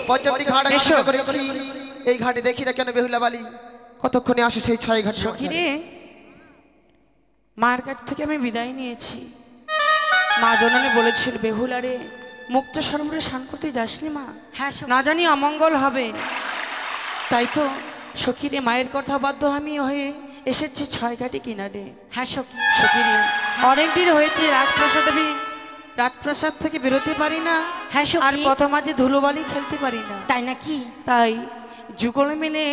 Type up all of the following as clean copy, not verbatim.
পঞ্চমী ঘাট এসে করেছি এই ঘাটে দেখি না কেন বেহুলা বালি কতক্ষণে আসে সেই 6 ঘাট সখী রে মায়ের কাছ থেকে আমি বিদায় নিয়েছি মা জননী বলেছিল বেহুলা রে মুক্ত সরোবরে স্নান করতে যাসনি মা হ্যাঁ না জানি অমঙ্গল হবে তাই তো সখী রে মায়ের কথা বাধ্য আমি হয়ে এসেছি 6 ঘাটে কিনারে হ্যাঁ সখী সখী রে অনেক দিন হয়েছে রাজপ্রাসাদ থেকে বেরোতে পারি না হ্যাঁ সখী আর পথ মাঝে ধুলোবালি খেলতে পারি না তাই নাকি তাই যুগল মিলে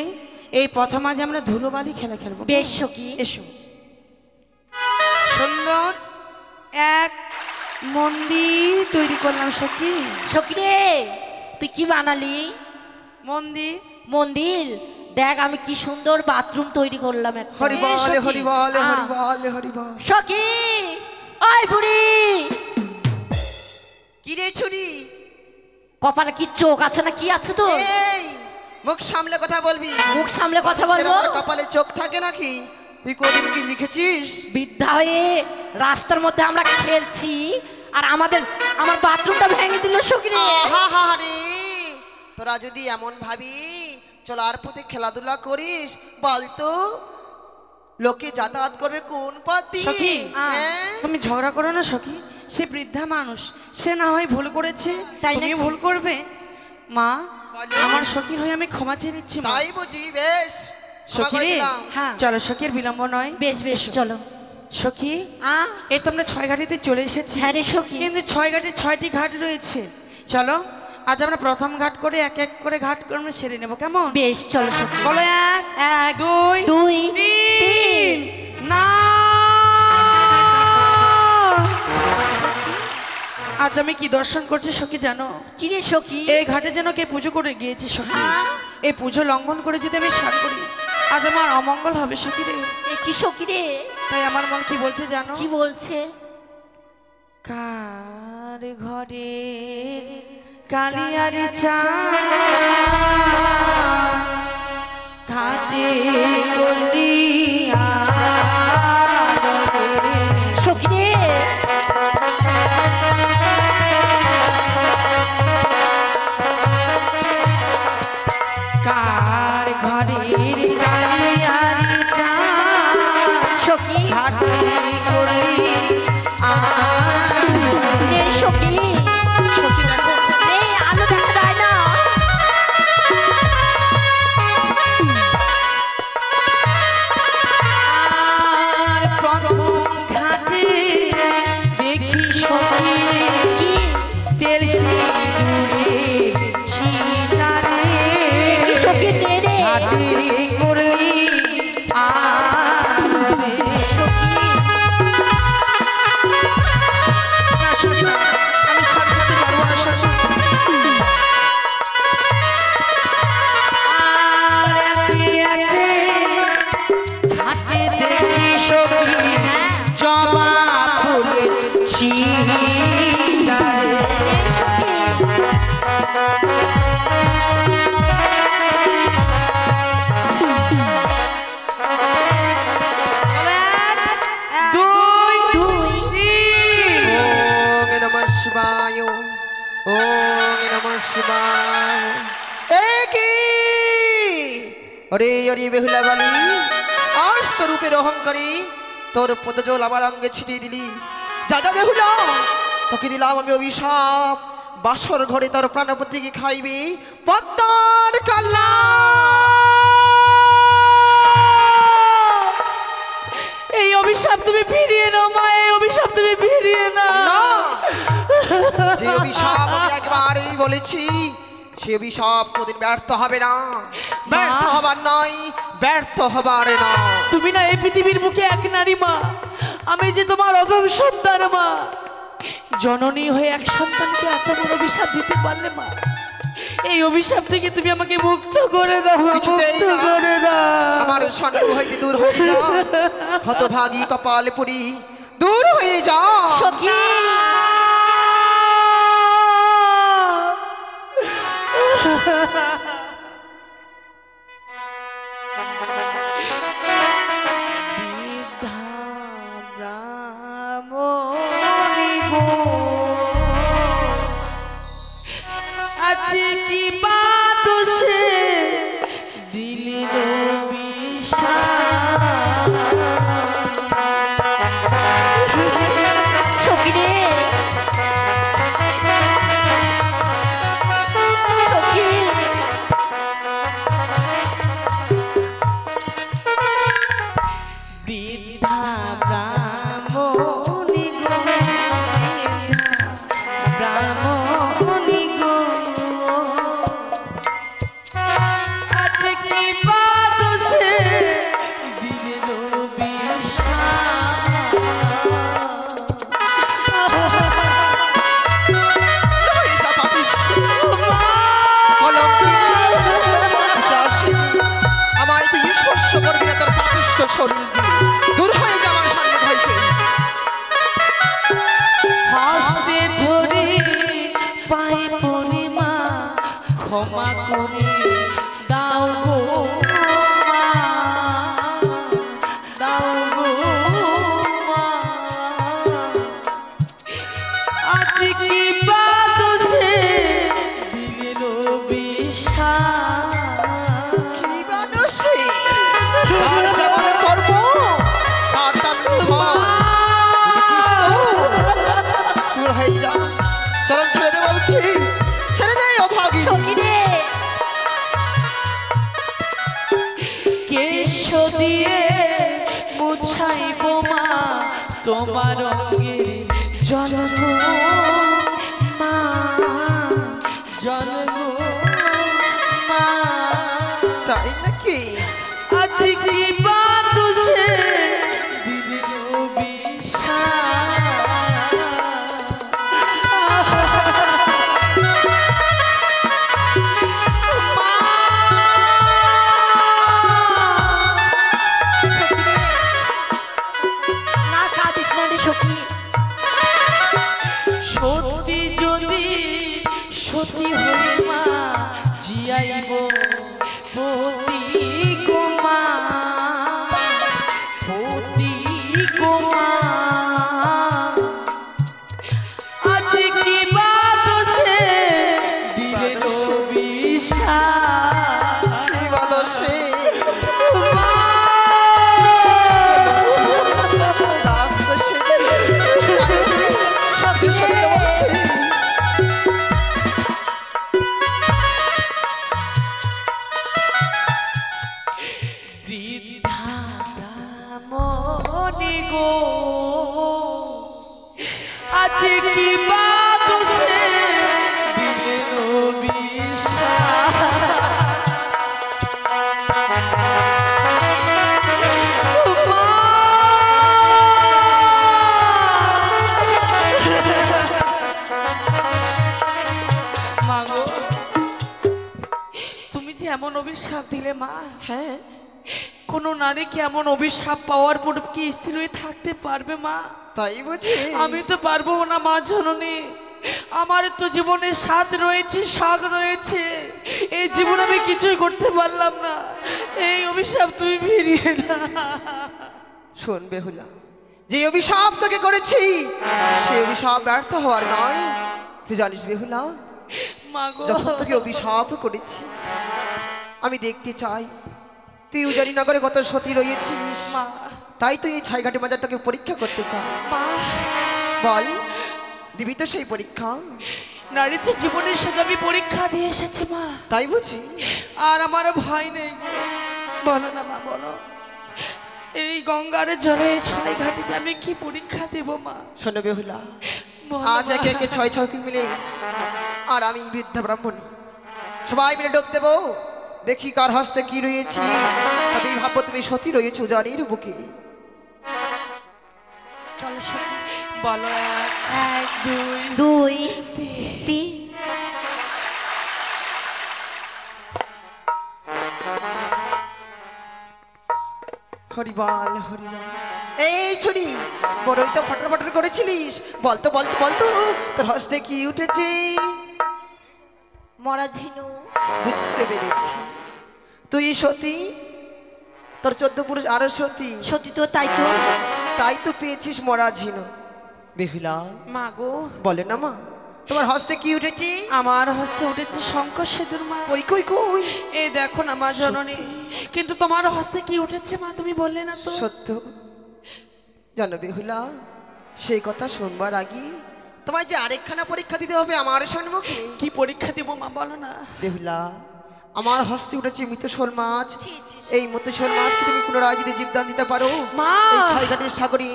এই পথ মাঝে আমরা ধুলোবালি খেলা খেলবো বেশ সখী এসো সুন্দর এক মন্দির তৈরি করলাম সখী সখী রে তুই কি বানালি মন্দির মন্দির দেখ আমি কি সুন্দর বাথরুম তৈরি করলাম একটা হরি বল সখী। হরি বল আ। হরি বল হরি বল সখী ওই বুড়ি কি রে ছুরি কপালে কি চোখ আছে না কি আছে তো এই মুখ সামলে কথা বলবি মুখ সামলে কথা বলবো আমার কপালে চোখ থাকে নাকি তুই কোনদিন কি লিখেছিস বিদ্যা হয়ে রাস্তার মধ্যে আমরা খেলছি আর আমার বাথরুমটা ভেঙে দিল সখী রে আহা রে তোরা যদি এমন ভাবি চলার পথে খেলাধুলা করিস বলতো লোকে যাতায়াত করবে কোন পথ দিয়ে সখী হ্যাঁ? তুমি ঝগড়া করো না সখী সে বৃদ্ধা মানুষ সে না হয় ভুল করেছে তাই তুমি নাকি? ভুল করবে মা বলো। আমার সখীর হয়ে আমি ক্ষমা চেয়ে নিচ্ছি মা তাই বুঝি বেশ ক্ষমা সখী করে রে দিলাম। হ্যাঁ চলো সখীর বিলম্ব নয় বেশ বেশ চলো সখী এই তো আমরা 6 ঘাটিতে চলে এসেছি হ্যাঁ রে সখী কিন্তু 6 ঘাটে 6টি ঘাট রয়েছে চলো আজ আমরা প্রথম ঘাট করে এক এক করে ঘাট করে আমরা সেরে নেবো কেমন বেশ চলো সখী বলো এক এক দুই দুই তিন না আজ আমি কি দর্শন করছি সখী জানো কি রে সখী এই ঘাটে যেন কে পুজো করে গিয়েছি সখী এই পুজো লঙ্ঘন করে যদি আমি স্নান করি আজ আমার অমঙ্গল হবে সখী রে এ কি সখী রে তাই আমার মন কি বলতে জানো কি বলছে কার ঘরে কালিয়ার চা ঘাটে গলিয়া সখী রে কার ঘরের কালিয়ার চা সখী ঘাটে গলিয়া রে সখী সখী দেখো রে আলো দেখা যায় না আর প্রথম ঘাটে দেখি সখী কি তেল সিঁদুরে ছিটারে কি সখী রে রে ঘাটে করলি আরে সখী আমি সাথে পারবো না সখী আর একে একে ঘাটে দেখি সখী জবা ফুলের ছিটারে দুই দুই তিন ওম নমঃ শিবায় ওম নমঃ শিবায় কি ওরে বেহুলা বালি আজ তোর রূপের অহংকারী তোর পদজল আমার অঙ্গে ছিটিয়ে দিলি যা যা বেহুলা তোকে দিলাম আমি অভিশাপ বাসর ঘরে তোর প্রাণপতিকে খাইবি পদ্মার কাল্লা এই অভিশাপ তুমি ফিরিয়ে নাও মা এই অভিশাপ তুমি ফিরিয়ে নাও না যে অভিশাপ আমি একবারই বলেছি সে অভিশাপ কোনদিন ব্যর্থ হবে না ব্যর্থ হবার নয় ব্যর্থ হবার না তুমি না এই পৃথিবীর মুখে এক নারী মা আমি যে তোমার অধম সন্তান মা জননী হয়ে এক সন্তানকে এত বড় অভিশাপ দিতে পারলে মা এই অভিশাপ থেকে তুমি আমাকে মুক্ত করে দাও কিছুতেই মুক্ত না। করে দাও আমার সন্মুখ হইতে দূর হয়ে যা হতভাগী কপাল পুরি দূর হয়ে যা সখী বিদ্ধা ব্রাহ্মণী গো, আছে কি বাদসে দিলির বিষাদ সখী রে সখী বৃদ্ধা ব্রাহ্মণী গো ব্রাহ্মণী গো আছে কি বাদসে দিলির বিষাদ হয়ে যা পাপিষ্ঠ কলঙ্কিনী, যাসিনী, আমায় তুই স্পর্শ করবি না তোর পাপিষ্ঠ শরীর দিয়ে। দূর হয়ে যা আমার সামনে হইতে। হস্তে ধরে পায়ে পড়ে মা ক্ষমা করে দাও গো মা দাও গো মা আজ কি বাদসে দিলের বিষাদ কি বা দোষে? তার যেমন কর্ম, তার তেমনি ফল। বুঝেছিস তো? দূর হয়ে যা। চরণ ছেড়ে দে বলছি, ছেড়ে দে অভাগী। সখী রে কেশ দিয়ে মুছাইব মা তোমার অঙ্গের জন্ম মা জন্ম মা তাই নাকি? আজ কি বাদসে দিদির না কাঁদিস না রে সখী সত্যি যদি সত্যি হয়ে মা জিয়াইব পতি গোমা পতি গোমা আজ কি বাদসে দিলের বিষাদ কি বা দোষে? মা তার দোষে? শব্দ শুনতে বলছি। বৃদ্ধা ব্রাহ্মণী গো আছে কি বাদসে দিলের বিষাদ মা মাগো তুমি যে এমন অভিশাপ দিলে মা হ্যাঁ, কোন নারী কি এমন অভিশাপ পাওয়ার পর কি স্থির হয়ে থাকতে পারবে মা তাই বুঝি? আমি তো পারবো না মা জননী আমার তো জীবনে স্বাদ রয়েছে শখ রয়েছে এই জীবন আমি কিছুই করতে পারলাম না এই অভিশাপ তুমি ফিরিয়ে না শোন বেহুলা, যে অভিশাপ তোকে করেছি সেই অভিশাপ ব্যর্থ হওয়ার নয়। তুই জানিস বেহুলা, মা গো যখন তোকে অভিশাপ করেছি আমি দেখতে চাই তুই উজানি নগরে কত সতী রয়েছিস। মা তাই তুই এই ছাইঘাটে বাজার তোকে পরীক্ষা করতে চাই। মা বল, দিবি তো সেই পরীক্ষা? নারীতে জীবনের সাথে আমি পরীক্ষা দিয়ে এসেছি মা তাই বুঝি? আর আমার ভয় নেই বলো না মা বলো এই গঙ্গার জলে ছয় ঘাটিতে আমি কি পরীক্ষা দেব মা শোনো বেহুলা, বলো আজ মা। একে একে ছয় ছয়কে মিলে আর আমি বৃদ্ধা ব্রাহ্মণী সবাই মিলে ডোব দেবো, দেখি কার হস্তে কি রয়েছে। তবে ভাববো তুমি সতী রয়েছে উজানির বুকে। চলো সখী বলো এক দুই দুই তিন তিন হরিবল হরিবল। এই ছুরি বড়ই তো ফটর ফটর করেছিলিস, বলতো বলতো বলতো তোর হস্তে কি উঠেছে? মরা ঝিনু বুঝতে পেরেছি, তুই সতী, তোর 14 পুরুষ আরো সতী, সত্যি তো তাই তো তাই তো পেয়েছিস মরা ঝিনু। বেহুলা মা গো বলে না মা, তোমার হস্তে কি উঠেছে? আমার হস্তে উঠেছে শঙ্খ সেতুর মা। কই কই কই? এই দেখো না মা জননী, কিন্তু তোমার হস্তে কি উঠেছে মা তুমি বললে না তো। সত্য জানো বেহুলা, সেই কথা শুনবার আগে তোমায় যে আরেকখানা পরীক্ষা দিতে হবে আমার সম্মুখে। কি পরীক্ষা দিব মা বলো না। বেহুলা, আমার হস্তে উঠেছে মৃত শোল মাছ। এই মৃত শোল মাছকে তুমি পুনরায় যদি জীবদান দিতে পারো মা, এই ছয়ঘাটের সাগরে,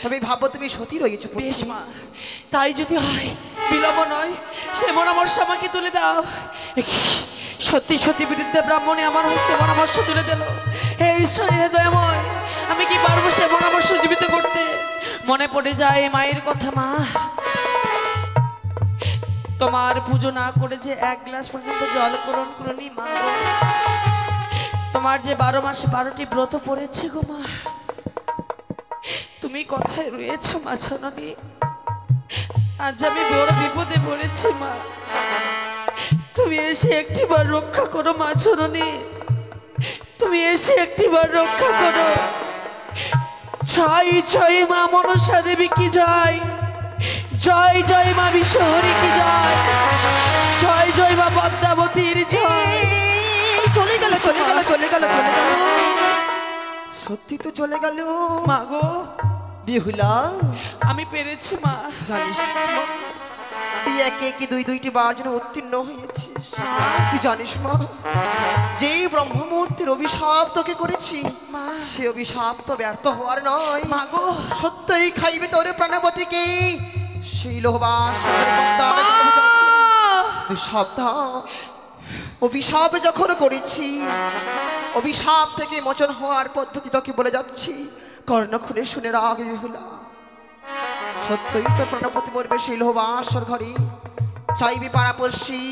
তবে ভাবো তুমি সতী রয়েছো। বেশ মা, তাই যদি হয় বিলম্ব নয়, সে পরামর্শ আমাকে তুলে দাও। সত্যি সত্যি বিরুদ্ধে ব্রাহ্মণে আমার হস্তে পরামর্শ তুলে দিল। হে ঈশ্বর হে দয়াময়, আমি কি পারবো সে পরামর্শ জীবিত করতে? মনে পড়ে যায় মায়ের কথা। মা, তোমার পুজো না করে যে এক গ্লাস পর্যন্ত জল গ্রহণ করনি মা গো। তোমার যে 12 মাসে 12টি ব্রত পড়েছে গো মা। তুমি কোথায় রয়েছো মা জননী? আজ আমি বড় বিপদে পড়েছি মা, তুমি এসে একটিবার রক্ষা করো মা জননী, তুমি এসে একটিবার রক্ষা করো। জয় জয় মা মনসা দেবী কি জয়, জয় জয় মা বিশ্বহরি কি জয়, জয় জয় মা পদ্মাবতীর জয়। চলে গেল চলে গেল চলে গেল চলে গেল, সত্যি তো চলে গেল মা গো। বেহুলা, আমি পেরেছি মা। জানিস তুই একে একে দুইটি বার যেন উত্তীর্ণ হয়েছিস। কি জানিস মা, যেই ব্রহ্ম মুহূর্তের অভিশাপ তোকে করেছি, মা, সে অভিশাপ তো ব্যর্থ হওয়ার নয়। মা গো, সত্যই খাইবে তোর প্রাণপতিকে সেই লোহবাস সাবধান। অভিশাপ যখন করেছি, অভিশাপ থেকে মোচন হওয়ার পদ্ধতি তোকে বলে যাচ্ছি, কর্ণ খুলে শুনে রাখ বেহুলা। সত্যই তো প্রাণপতি মরবে সেই লোহবাসর ঘরে, চাইবে পাড়াপড়শি,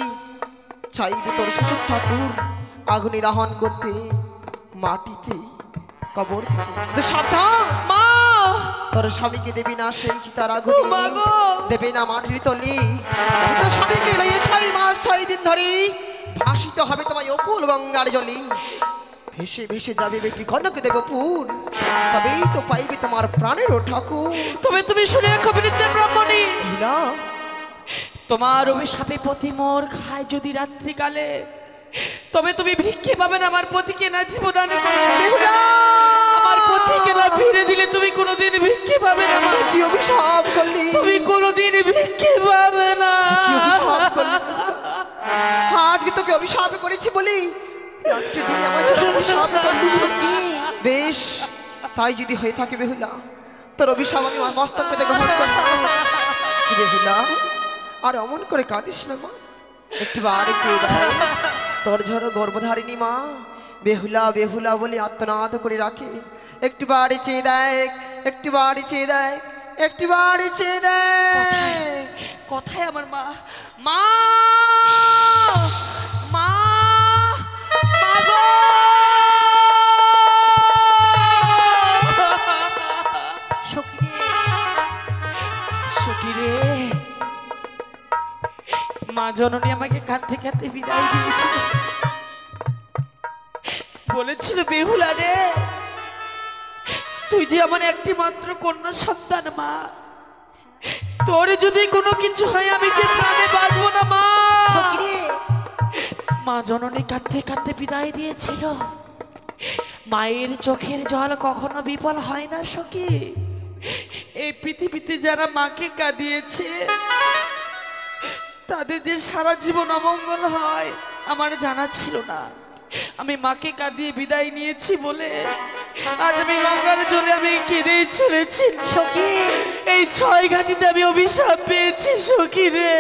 চাইবে তোর শ্বশুর ঠাকুর আগুনে দাহন করতে মাটিতে কবর দিতে। সাবধান মা, তোর স্বামীকে দেবি না সেই চিতার আগুনে, মা গো। দেবে না মাটির তলি। তোর স্বামীকে লইয়ে 6 মাস 6 দিন ধরে ভাসিতে হবে তোমায় অকুল গঙ্গার জলে। ভেসে ভেসে যাবে বেটি কনক দেবপুর, তবেই তো পাইবে তোমার প্রাণেরও ঠাকুর। তবে তুমি শুনে রাখো বিরুদ্ধে ব্রাহ্মণী, না তোমার অভিশাপে পতি মোর খায় যদি রাত্রিকালে, তবে তুমি ভিক্ষে পাবে না আমার পতিকে না জীবদান করবে। আমার পতিকে না ফিরে দিলে তুমি কোনোদিন ভিক্ষে পাবে না মা। কি অভিশাপ করলি, তুমি কোনোদিন ভিক্ষে পাবে না। কি অভিশাপ করলি? আজকে তোকে অভিশাপ করেছি বলি আজকে দিনে আমার জন্য অভিশাপ করলি। বেশ, তাই যদি হয়ে থাকে বেহুলা, তোর অভিশাপ আমি আমার মস্তক পেতে গ্রহণ করব। বেহুলা, আর অমন করে কাঁদিস না মা, একটিবার চেয়ে দেয় তোর ঝড় গর্ভধারিণী মা বেহুলা বেহুলা বলে আত্মনাদ করে রাখে। একটিবার চেয়ে দেখ, একটিবার চেয়ে দেখ, একটিবার চেয়ে দেখ। কোথায় আমার মা? মা, মা, মা গো। সখী রে, মা জননী আমাকে কাঁদতে কাঁদতে বিদায় দিয়েছিল, বলেছিল বেহুলা রে, তুই যে আমার একটি মাত্র কন্যা সন্তান মা, তোর যদি কোনো কিছু হয় আমি যে প্রাণে বাঁচবো না মা। মা জননী কাঁদতে কাঁদতে বিদায় দিয়েছিল। মায়ের চোখের জল কখনো বিফল হয় না সখী। এই পৃথিবীতে যারা মাকে কাঁদিয়েছে তাদের যে সারা জীবন অমঙ্গল হয় আমার জানা ছিল না। আমি মাকে কাঁদিয়ে বিদায় নিয়েছি বলে আজ আমি গঙ্গার জলে আমি কেঁদেই চলেছি সখী। এই 6 ঘাটিতে আমি অভিশাপ পেয়েছি সখী রে,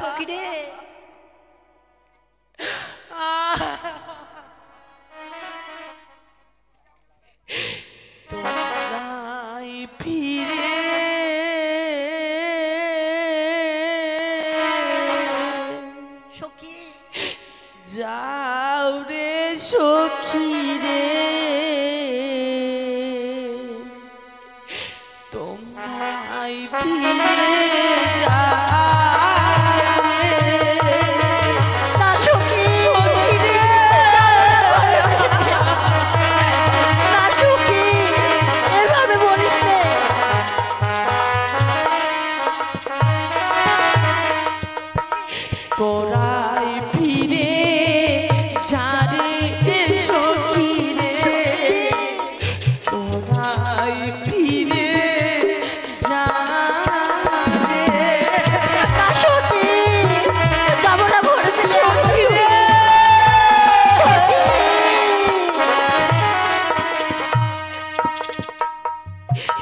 সখী রে। তোমরাই ফিরে সখী যাও রে সখী রে, তোমরাই ফিরে তোরাই ফিরে যারে সখী রে, তোরাই ফিরে যা রে। না সখী, যাবো না ঘরে ফিরে। সখী রে,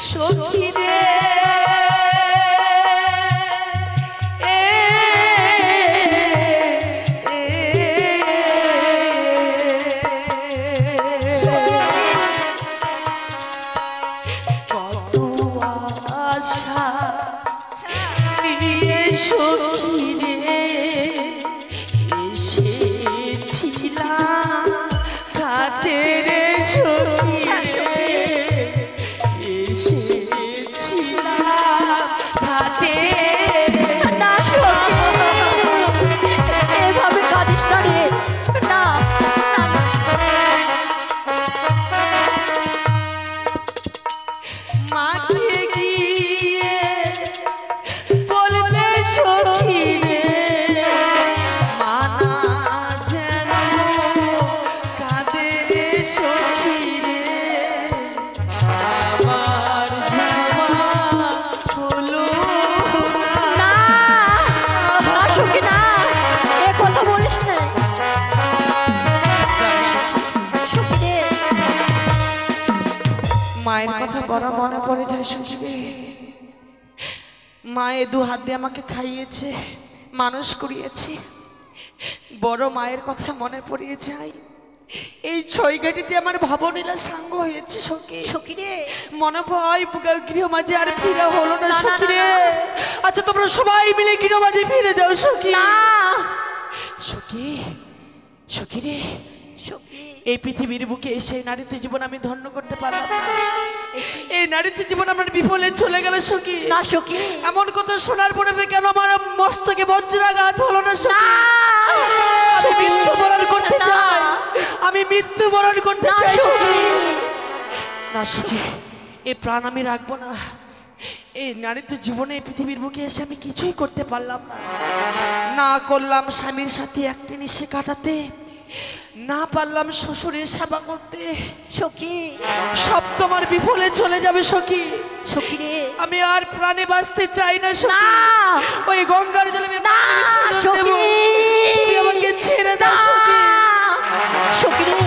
সখী রে, কত আশা নিয়ে সখী রে এসেছিলাম কাছে রে, সখী রে এসেছিলাম কাছে। না সখী, এভাবে কাঁদিস না রে। না, না, না। মাকে গিয়ে বলবে সখী রে, মানা যেন কাঁদে রে সখী রে, আমার যাওয়া হলো না, না সখী, না, এ কথা বলিস না। সখী রে, মায়ের কথা বড় মনে পড়ে যায় সখী রে। মায়ে দু হাত দিয়ে আমাকে খাইয়েছে, মানুষ করিয়েছে, বড় মায়ের কথা মনে পড়িয়ে যায়। এই ছয়ঘাটিতে আমার ভাবনীলা সাঙ্গ হয়েছে সখী। সখী রে, মনে হয় গৃহ মাঝে আর ফিরে হলো না না, না, সখী না, রে। না। আচ্ছা তোমরা সবাই মিলে গৃহ মাঝে ফিরে যাও সখী। না সখী, সখী রে, সখী, এই পৃথিবীর বুকে এসে নারীত্ব জীবন আমি ধন্য করতে পারলাম না। এই নারীত্ব জীবন আমার বিফলে চলে গেল সখী। না সখী, এমন কথা শোনার পরে কেন আমার মস্তকে বজ্রাঘাত হলো না সখী? আমি মৃত্যুবরণ করতে না। চাই, আমি মৃত্যুবরণ করতে না চাই সখী। সখী, না সখী, এই প্রাণ আমি রাখবো না। এই নারীত্ব জীবনে এই পৃথিবীর বুকে এসে আমি কিছুই করতে পারলাম না। না করলাম স্বামীর সাথে একটি নিশে কাটাতে, না পারলাম শ্বশুরের সেবা করতে, সখী, সব তোমার বিফলে চলে যাবে সখী। সখী রে, আমি আর প্রাণে বাঁচতে চাই না না, সখী। ওই গঙ্গার জলে আমি না বিসর্জন দেব। সখী, তুমি আমাকে ছেড়ে দাও সখী। সখী রে,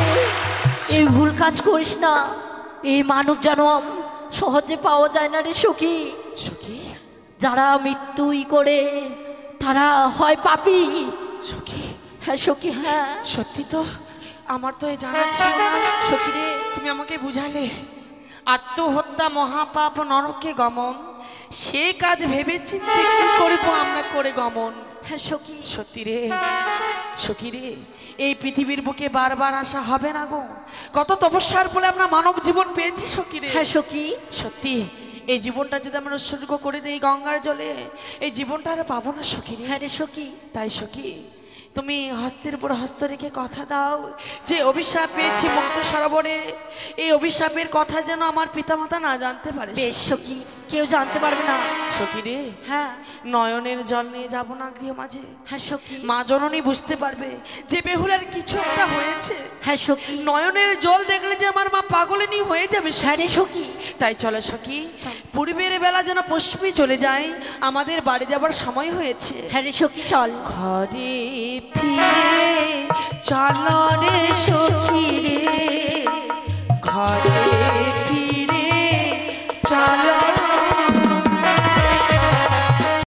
এই ভুল কাজ করিস না। এই মানব জনম সহজে পাওয়া যায় না রে সখী। সখী, যারা মৃত্যুই করে তারা হয় পাপী। সখী, হ্যাঁ সখী, হ্যাঁ সত্যি তো, আমার তো এ জানা ছিল না। সখী রে, তুমি আমাকে বুঝালে আত্মহত্যা মহাপাপ, নরকে গমন, সে কাজ ভেবে চিন্তে কি করবো আমরা করে গমন। হ্যাঁ সখী, সত্যি রে, সখী রে, এই পৃথিবীর বুকে বারবার আসা হবে না গো। কত তপস্যার ফলে আমরা মানব জীবন পেয়েছি সখী রে। হ্যাঁ সখী, সত্যি এই জীবনটা যদি আমরা উৎসর্গ করে দিই গঙ্গার জলে, এই জীবনটা আর পাবো না সখী রে। হ্যাঁ রে সখী, তাই সখী, তুমি হস্তের উপর হস্ত রেখে কথা দাও যে অভিশাপ পেয়েছি মুক্ত সরোবরে, এই অভিশাপের কথা যেন আমার পিতামাতা না জানতে পারে। বেশ সখী, কেউ জানতে পারবে না। সখী রে, হ্যাঁ নয়নের জল নিয়ে যাব না গৃহ মাঝে। হ্যাঁ সখী, মা জননী বুঝতে পারবে যে বেহুলার কিছু একটা হয়েছে। হ্যাঁ সখী, নয়নের জল দেখলে যে আমার মা পাগলিনী হয়ে যাবে সখী। হ্যাঁ রে সখী, তাই চলো সখী, চল। পূর্বের বেলা যেন পশ্চিমে চলে যায়, আমাদের বাড়ি যাবার সময় হয়েছে। হ্যাঁ রে সখী, চল। ঘরে ফিরে চলো রে সখী রে, ঘরে ফিরে চলো